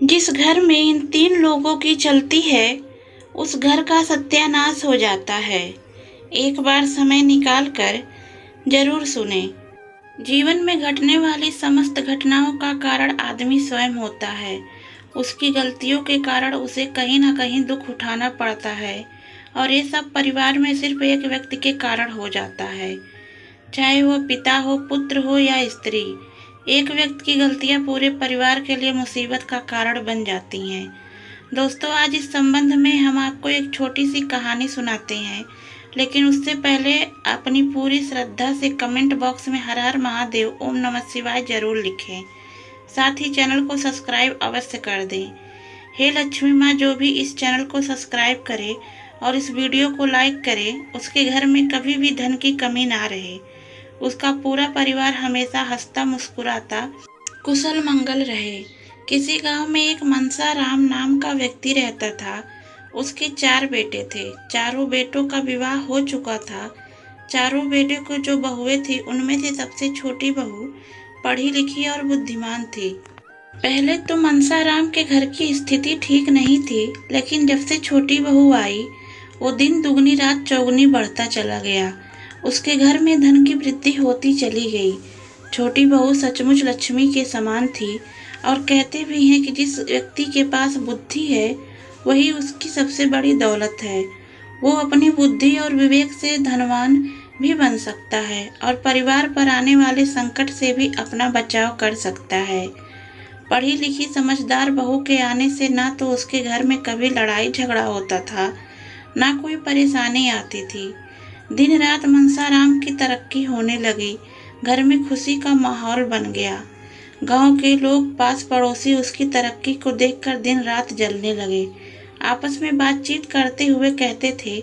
जिस घर में इन तीन लोगों की चलती है उस घर का सत्यानाश हो जाता है। एक बार समय निकाल कर जरूर सुने। जीवन में घटने वाली समस्त घटनाओं का कारण आदमी स्वयं होता है। उसकी गलतियों के कारण उसे कहीं ना कहीं दुख उठाना पड़ता है और ये सब परिवार में सिर्फ एक व्यक्ति के कारण हो जाता है, चाहे वो पिता हो, पुत्र हो या स्त्री। एक व्यक्ति की गलतियां पूरे परिवार के लिए मुसीबत का कारण बन जाती हैं। दोस्तों, आज इस संबंध में हम आपको एक छोटी सी कहानी सुनाते हैं, लेकिन उससे पहले अपनी पूरी श्रद्धा से कमेंट बॉक्स में हर हर महादेव, ओम नमः शिवाय जरूर लिखें। साथ ही चैनल को सब्सक्राइब अवश्य कर दें। हे लक्ष्मी माँ, जो भी इस चैनल को सब्सक्राइब करे और इस वीडियो को लाइक करे, उसके घर में कभी भी धन की कमी ना रहे। उसका पूरा परिवार हमेशा हंसता मुस्कुराता कुशल मंगल रहे। किसी गांव में एक मनसा राम नाम का व्यक्ति रहता था। उसके 4 बेटे थे। चारों बेटों का विवाह हो चुका था। चारों बेटे को जो बहुएं थी, उनमें से सबसे छोटी बहू पढ़ी लिखी और बुद्धिमान थी। पहले तो मनसा राम के घर की स्थिति ठीक नहीं थी, लेकिन जब से छोटी बहू आई, वो दिन दुगनी रात चौगुनी बढ़ता चला गया। उसके घर में धन की वृद्धि होती चली गई। छोटी बहू सचमुच लक्ष्मी के समान थी और कहते भी हैं कि जिस व्यक्ति के पास बुद्धि है वही उसकी सबसे बड़ी दौलत है। वो अपनी बुद्धि और विवेक से धनवान भी बन सकता है और परिवार पर आने वाले संकट से भी अपना बचाव कर सकता है। पढ़ी लिखी समझदार बहू के आने से ना तो उसके घर में कभी लड़ाई झगड़ा होता था, ना कोई परेशानी आती थी। दिन रात मनसा राम की तरक्की होने लगी। घर में खुशी का माहौल बन गया। गांव के लोग, पास पड़ोसी उसकी तरक्की को देखकर दिन रात जलने लगे। आपस में बातचीत करते हुए कहते थे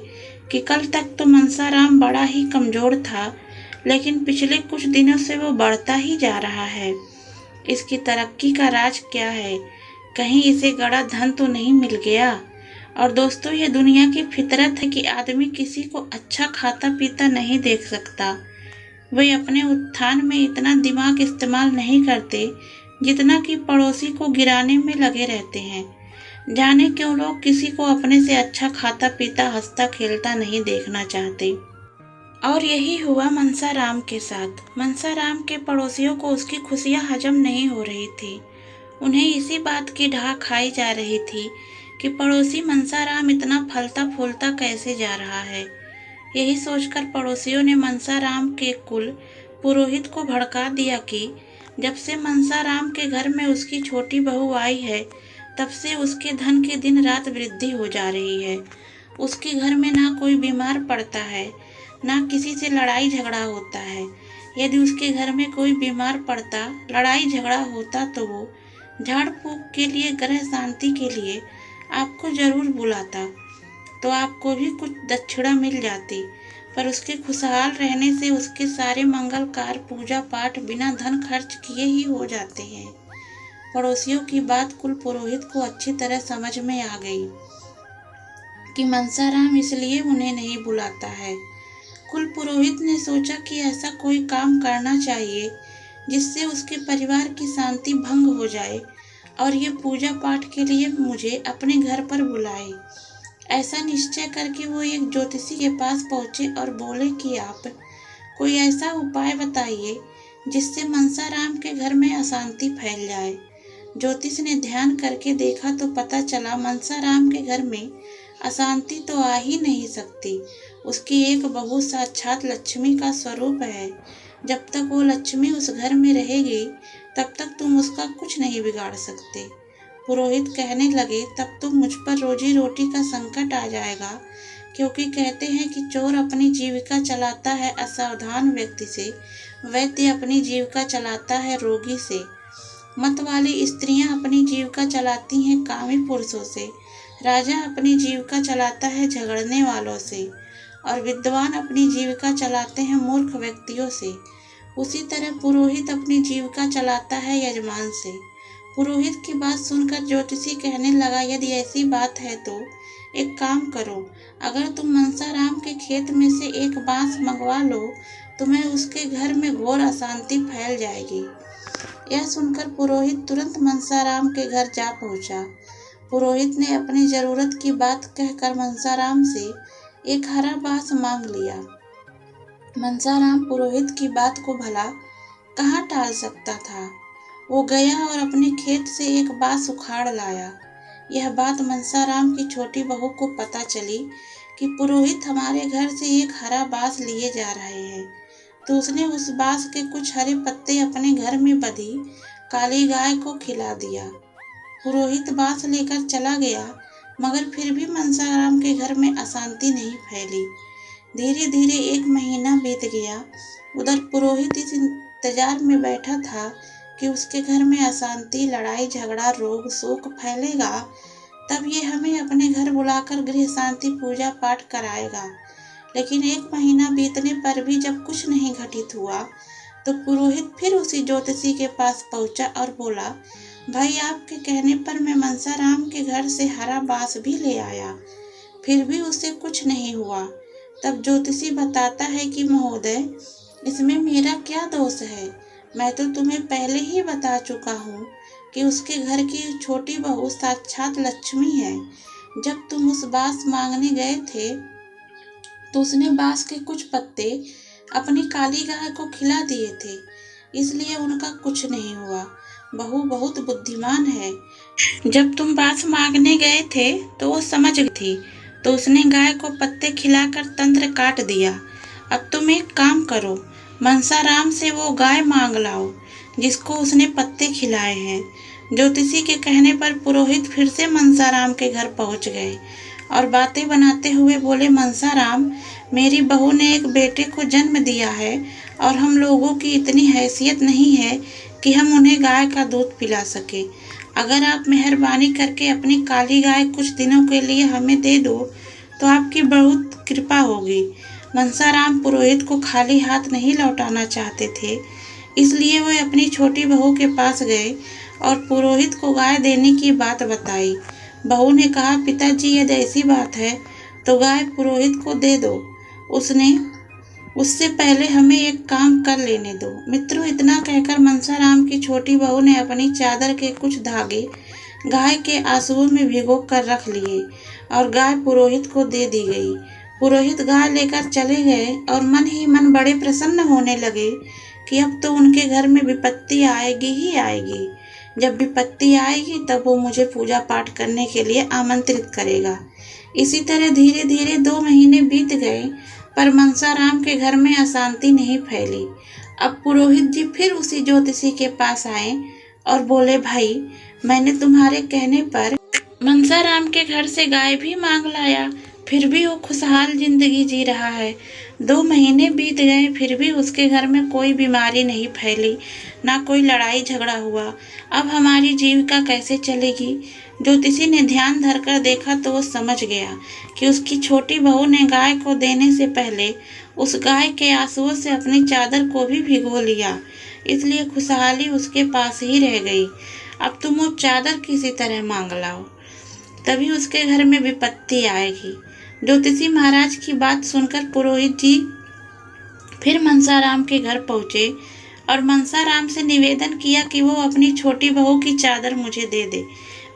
कि कल तक तो मनसा राम बड़ा ही कमजोर था, लेकिन पिछले कुछ दिनों से वो बढ़ता ही जा रहा है। इसकी तरक्की का राज क्या है? कहीं इसे गड़ा धन तो नहीं मिल गया? और दोस्तों, ये दुनिया की फितरत है कि आदमी किसी को अच्छा खाता पीता नहीं देख सकता। वे अपने उत्थान में इतना दिमाग इस्तेमाल नहीं करते जितना कि पड़ोसी को गिराने में लगे रहते हैं। जाने क्यों लोग किसी को अपने से अच्छा खाता पीता, हंसता खेलता नहीं देखना चाहते। और यही हुआ मनसा राम के साथ। मनसा राम के पड़ोसियों को उसकी खुशियां हजम नहीं हो रही थी। उन्हें इसी बात की ढाह खाई जा रही थी कि पड़ोसी मनसा राम इतना फलता फूलता कैसे जा रहा है। यही सोचकर पड़ोसियों ने मनसा राम के कुल पुरोहित को भड़का दिया कि जब से मनसा राम के घर में उसकी छोटी बहू आई है, तब से उसके धन की दिन रात वृद्धि हो जा रही है। उसके घर में ना कोई बीमार पड़ता है, ना किसी से लड़ाई झगड़ा होता है। यदि उसके घर में कोई बीमार पड़ता, लड़ाई झगड़ा होता, तो वो झाड़ फूक के लिए, ग्रह शांति के लिए आपको जरूर बुलाता, तो आपको भी कुछ दक्षिणा मिल जाती। पर उसके खुशहाल रहने से उसके सारे मंगल कार्य, पूजा पाठ बिना धन खर्च किए ही हो जाते हैं। पड़ोसियों की बात कुल पुरोहित को अच्छी तरह समझ में आ गई कि मनसा राम इसलिए उन्हें नहीं बुलाता है। कुल पुरोहित ने सोचा कि ऐसा कोई काम करना चाहिए जिससे उसके परिवार की शांति भंग हो जाए और ये पूजा पाठ के लिए मुझे अपने घर पर बुलाए। ऐसा निश्चय करके वो एक ज्योतिषी के पास पहुंचे और बोले कि आप कोई ऐसा उपाय बताइए जिससे मनसा राम के घर में अशांति फैल जाए। ज्योतिष ने ध्यान करके देखा तो पता चला मनसा राम के घर में अशांति तो आ ही नहीं सकती। उसकी एक बहू साक्षात लक्ष्मी का स्वरूप है। जब तक वो लक्ष्मी उस घर में रहेगी, तब तक तुम उसका कुछ नहीं बिगाड़ सकते। पुरोहित कहने लगे, तब तो मुझ पर रोजी रोटी का संकट आ जाएगा, क्योंकि कहते हैं कि चोर अपनी जीविका चलाता है असावधान व्यक्ति से, वैद्य अपनी जीविका चलाता है रोगी से, मत वाली स्त्रियां अपनी जीविका चलाती हैं कामी पुरुषों से, राजा अपनी जीविका चलाता है झगड़ने वालों से, और विद्वान अपनी जीविका चलाते हैं मूर्ख व्यक्तियों से। उसी तरह पुरोहित अपनी जीविका चलाता है यजमान से। पुरोहित की बात सुनकर ज्योतिषी कहने लगा, यदि ऐसी बात है तो एक काम करो, अगर तुम मनसा राम के खेत में से एक बांस मंगवा लो, तुम्हें उसके घर में घोर अशांति फैल जाएगी। यह सुनकर पुरोहित तुरंत मनसाराम के घर जा पहुंचा। पुरोहित ने अपनी जरूरत की बात कहकर मनसाराम से एक हरा बांस मांग लिया। मनसाराम पुरोहित की बात को भला कहाँ टाल सकता था। वो गया और अपने खेत से एक बांस उखाड़ लाया। यह बात मनसाराम की छोटी बहू को पता चली कि पुरोहित हमारे घर से एक हरा बांस लिए जा रहे हैं, तो उसने उस बांस के कुछ हरे पत्ते अपने घर में बंधी काली गाय को खिला दिया। पुरोहित बांस लेकर चला गया, मगर फिर भी मनसाराम के घर में अशांति नहीं फैली। धीरे धीरे 1 महीना बीत गया। उधर पुरोहित इस इंतजार में बैठा था कि उसके घर में अशांति, लड़ाई झगड़ा, रोग शोक फैलेगा, तब ये हमें अपने घर बुलाकर गृह शांति पूजा पाठ कराएगा। लेकिन 1 महीना बीतने पर भी जब कुछ नहीं घटित हुआ, तो पुरोहित फिर उसी ज्योतिषी के पास पहुंचा और बोला, भाई आपके कहने पर मैं मनसाराम के घर से हरा बांस भी ले आया, फिर भी उससे कुछ नहीं हुआ। तब ज्योतिषी बताता है कि महोदय, इसमें मेरा क्या दोष है? मैं तो तुम्हें पहले ही बता चुका हूँ कि उसके घर की छोटी बहू साक्षात लक्ष्मी है। जब तुम उस बांस मांगने गए थे तो उसने बांस के कुछ पत्ते अपनी काली गाय को खिला दिए थे, इसलिए उनका कुछ नहीं हुआ। बहू बहुत बुद्धिमान है। जब तुम बांस मांगने गए थे तो वो समझ गई थी, तो उसने गाय को पत्ते खिलाकर तंत्र काट दिया। अब तुम एक काम करो, मनसाराम से वो गाय मांग लाओ जिसको उसने पत्ते खिलाए हैं। ज्योतिषी के कहने पर पुरोहित फिर से मनसाराम के घर पहुंच गए और बातें बनाते हुए बोले, मनसाराम, मेरी बहू ने एक बेटे को जन्म दिया है और हम लोगों की इतनी हैसियत नहीं है कि हम उन्हें गाय का दूध पिला सके। अगर आप मेहरबानी करके अपनी काली गाय कुछ दिनों के लिए हमें दे दो तो आपकी बहुत कृपा होगी। मनसाराम पुरोहित को खाली हाथ नहीं लौटाना चाहते थे, इसलिए वे अपनी छोटी बहू के पास गए और पुरोहित को गाय देने की बात बताई। बहू ने कहा, पिताजी यदि ऐसी बात है तो गाय पुरोहित को दे दो, उससे पहले हमें एक काम कर लेने दो। मित्रों, इतना कहकर मनसाराम की छोटी बहू ने अपनी चादर के कुछ धागे गाय के आंसुओं में भिगो कर रख लिए और गाय पुरोहित को दे दी गई। पुरोहित गाय लेकर चले गए और मन ही मन बड़े प्रसन्न होने लगे कि अब तो उनके घर में विपत्ति आएगी ही आएगी। जब विपत्ति आएगी तब वो मुझे पूजा पाठ करने के लिए आमंत्रित करेगा। इसी तरह धीरे धीरे 2 महीने बीत गए, पर मनसाराम के घर में अशांति नहीं फैली। अब पुरोहित जी फिर उसी ज्योतिषी के पास आए और बोले, भाई, मैंने तुम्हारे कहने पर मनसाराम के घर से गाय भी मांग लाया, फिर भी वो खुशहाल जिंदगी जी रहा है। 2 महीने बीत गए, फिर भी उसके घर में कोई बीमारी नहीं फैली, ना कोई लड़ाई झगड़ा हुआ। अब हमारी जीविका कैसे चलेगी? ज्योतिषी ने ध्यान धरकर देखा तो वो समझ गया कि उसकी छोटी बहू ने गाय को देने से पहले उस गाय के आंसुओं से अपनी चादर को भी भिगो लिया, इसलिए खुशहाली उसके पास ही रह गई। अब तुम वो चादर किसी तरह मांग लाओ, तभी उसके घर में विपत्ति आएगी। ज्योतिषी महाराज की बात सुनकर पुरोहित जी फिर मनसाराम के घर पहुंचे और मनसाराम से निवेदन किया कि वो अपनी छोटी बहू की चादर मुझे दे दे।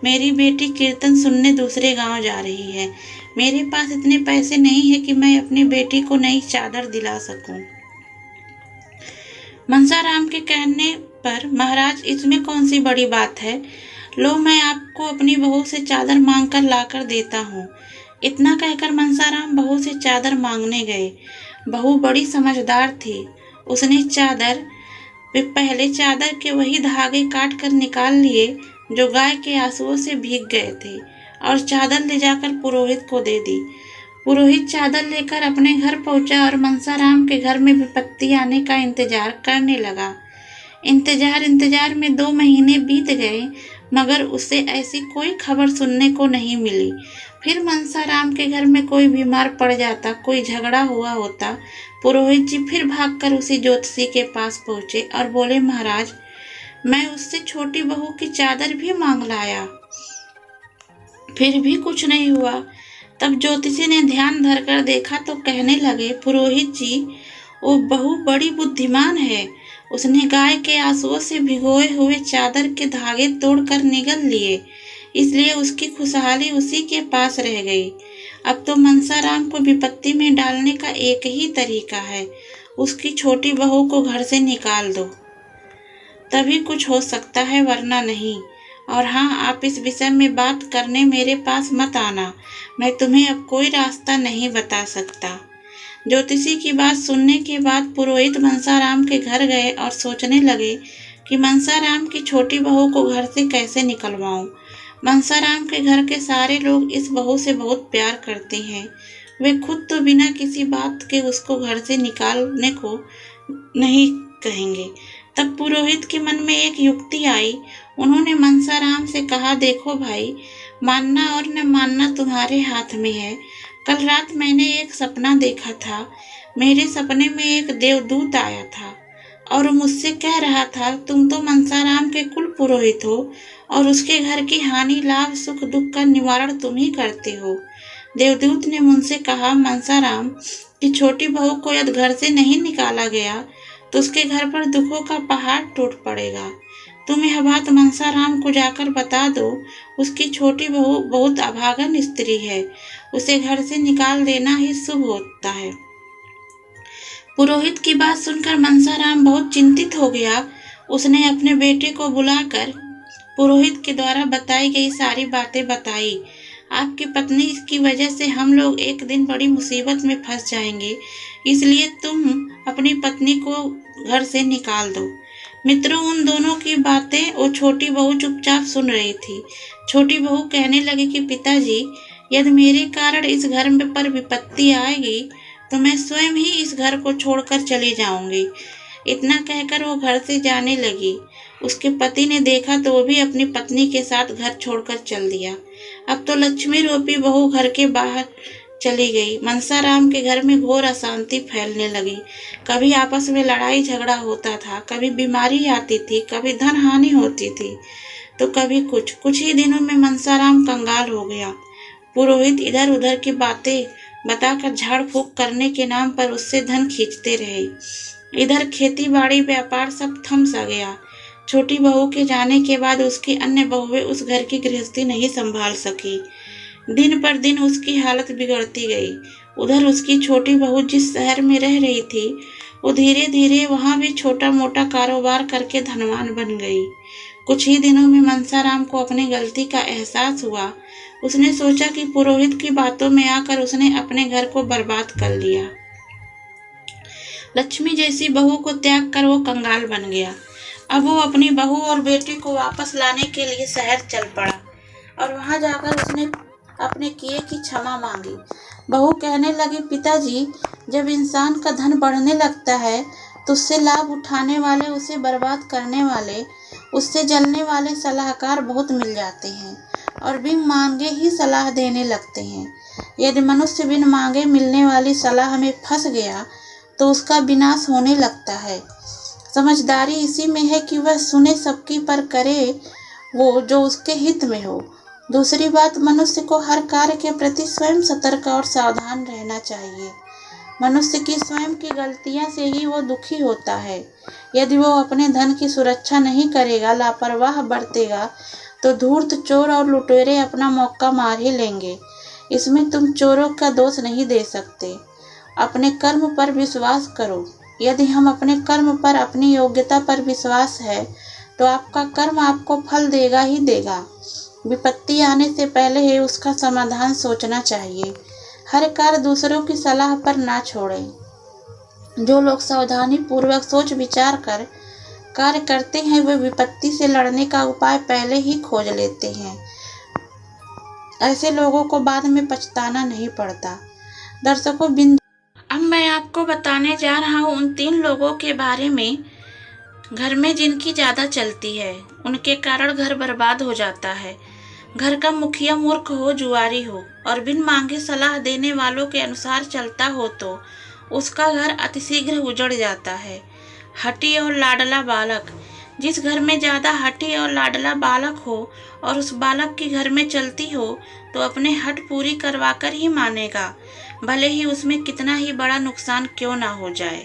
मेरी बेटी कीर्तन सुनने दूसरे गांव जा रही है। मेरे पास इतने पैसे नहीं है कि मैं अपनी बेटी को नई चादर दिला सकूं। मनसाराम के कहने पर, महाराज, इसमें कौन सी बड़ी बात है? लो, मैं आपको अपनी बहू से चादर मांग कर ला कर देता हूँ। इतना कहकर मनसाराम बहू से चादर मांगने गए। बहू बड़ी समझदार थी। उसने पहले चादर के वही धागे काट कर निकाल लिए जो गाय के आंसुओं से भीग गए थे और चादर ले जाकर पुरोहित को दे दी। पुरोहित चादर लेकर अपने घर पहुंचा और मनसाराम के घर में विपत्ति आने का इंतजार करने लगा। इंतजार में 2 महीने बीत गए, मगर उसे ऐसी कोई खबर सुनने को नहीं मिली। फिर मनसाराम के घर में कोई बीमार पड़ जाता, कोई झगड़ा हुआ होता। पुरोहित जी फिर भागकर उसी ज्योतिषी के पास पहुंचे और बोले, महाराज, मैं उससे छोटी बहू की चादर भी मांग लाया, फिर भी कुछ नहीं हुआ। तब ज्योतिषी ने ध्यान धरकर देखा तो कहने लगे, पुरोहित जी, वो बहू बड़ी बुद्धिमान है उसने गाय के आंसुओं से भिगोए हुए चादर के धागे तोड़कर निगल लिए, इसलिए उसकी खुशहाली उसी के पास रह गई। अब तो मनसाराम को विपत्ति में डालने का एक ही तरीका है, उसकी छोटी बहू को घर से निकाल दो, तभी कुछ हो सकता है, वरना नहीं। और हाँ, आप इस विषय में बात करने मेरे पास मत आना, मैं तुम्हें अब कोई रास्ता नहीं बता सकता। ज्योतिषी की बात सुनने के बाद पुरोहित मनसाराम के घर गए और सोचने लगे कि मनसाराम की छोटी बहू को घर से कैसे निकलवाऊं। मनसाराम के घर के सारे लोग इस बहू से बहुत प्यार करते हैं, वे खुद तो बिना किसी बात के उसको घर से निकालने को नहीं कहेंगे। तब पुरोहित के मन में एक युक्ति आई। उन्होंने मनसाराम से कहा, देखो भाई, मानना और न मानना तुम्हारे हाथ में है। कल रात मैंने एक सपना देखा था। मेरे सपने में एक देवदूत आया था और मुझसे कह रहा था, तुम तो मनसाराम के कुल पुरोहित हो और उसके घर की हानि, लाभ, सुख, दुख का निवारण तुम ही करते हो। देवदूत ने मुझसे कहा, मनसाराम की छोटी बहू को यदि घर से नहीं निकाला गया तो उसके घर पर दुखों का पहाड़ टूट पड़ेगा। तुम यह बात मनसाराम को जाकर बता दो। उसकी छोटी बहू बहुत अभागन स्त्री है, उसे घर से निकाल देना ही शुभ होता है। पुरोहित की बात सुनकर मनसाराम बहुत चिंतित हो गया। उसने अपने बेटे को बुलाकर पुरोहित के द्वारा बताई गई सारी बातें बताई। आपकी पत्नी की वजह से हम लोग एक दिन बड़ी मुसीबत में फंस जाएंगे, इसलिए तुम अपनी पत्नी को घर से निकाल दो। मित्रों, उन दोनों की बातें वो छोटी बहू चुपचाप सुन रही थी। छोटी बहू कहने लगी कि पिताजी, यदि मेरे कारण इस घर में पर विपत्ति आएगी तो मैं स्वयं ही इस घर को छोड़कर चली जाऊंगी। इतना कहकर वो घर से जाने लगी। उसके पति ने देखा तो वो भी अपनी पत्नी के साथ घर छोड़कर चल दिया। अब तो लक्ष्मी रूपी बहू घर के बाहर चली गई। मनसाराम के घर में घोर अशांति फैलने लगी। कभी आपस में लड़ाई झगड़ा होता था, कभी बीमारी आती थी, कभी धन हानि होती थी, तो कभी कुछ ही दिनों में मनसाराम कंगाल हो गया। पुरोहित इधर उधर की बातें बताकर झाड़ फूक करने के नाम पर उससे धन खींचते रहे। इधर खेती बाड़ी व्यापार सब थम सा गया। छोटी बहू के जाने के बाद उसकी अन्य बहुएं उस घर की गृहस्थी नहीं संभाल सकी। दिन पर दिन उसकी हालत बिगड़ती गई। उधर उसकी छोटी बहू जिस शहर में रह रही थी, वो धीरे धीरे वहां भी छोटा मोटा कारोबार करके धनवान बन गई। कुछ ही दिनों में मनसाराम को अपनी गलती का एहसास हुआ। उसने सोचा कि पुरोहित की बातों में आकर उसने अपने घर को बर्बाद कर लिया। लक्ष्मी जैसी बहू को त्याग कर वो कंगाल बन गया। अब वो अपनी बहू और बेटी को वापस लाने के लिए शहर चल पड़ा और वहां जाकर उसने अपने किए की क्षमा मांगी। बहू कहने लगी, पिताजी, जब इंसान का धन बढ़ने लगता है तो उससे लाभ उठाने वाले, उसे बर्बाद करने वाले, उससे जलने वाले सलाहकार बहुत मिल जाते हैं और बिन मांगे ही सलाह देने लगते हैं। यदि मनुष्य बिन मांगे मिलने वाली सलाह में फंस गया तो उसका विनाश होने लगता है। समझदारी इसी में है कि वह सुने सबकी पर करे वो जो उसके हित में हो। दूसरी बात, मनुष्य को हर कार्य के प्रति स्वयं सतर्क और सावधान रहना चाहिए। मनुष्य की स्वयं की गलतियां से ही वो दुखी होता है। यदि वो अपने धन की सुरक्षा नहीं करेगा, लापरवाह बरतेगा, तो धूर्त चोर और लुटेरे अपना मौका मार ही लेंगे। इसमें तुम चोरों का दोष नहीं दे सकते। अपने कर्म पर विश्वास करो। यदि हम अपने कर्म पर, अपनी योग्यता पर विश्वास है तो आपका कर्म आपको फल देगा ही देगा। विपत्ति आने से पहले ही उसका समाधान सोचना चाहिए। हर कार्य दूसरों की सलाह पर ना छोड़ें। जो लोग सावधानी पूर्वक सोच विचार कर कार्य करते हैं, वे विपत्ति से लड़ने का उपाय पहले ही खोज लेते हैं। ऐसे लोगों को बाद में पछताना नहीं पड़ता। दर्शकों, अब मैं आपको बताने जा रहा हूँ उन 3 लोगों के बारे में घर में जिनकी ज़्यादा चलती है, उनके कारण घर बर्बाद हो जाता है। घर का मुखिया मूर्ख हो, जुआरी हो और बिन मांगे सलाह देने वालों के अनुसार चलता हो तो उसका घर अतिशीघ्र उजड़ जाता है। हठी और लाडला बालक, जिस घर में ज़्यादा हठी और लाडला बालक हो और उस बालक की घर में चलती हो तो अपने हट पूरी करवाकर ही मानेगा, भले ही उसमें कितना ही बड़ा नुकसान क्यों ना हो जाए।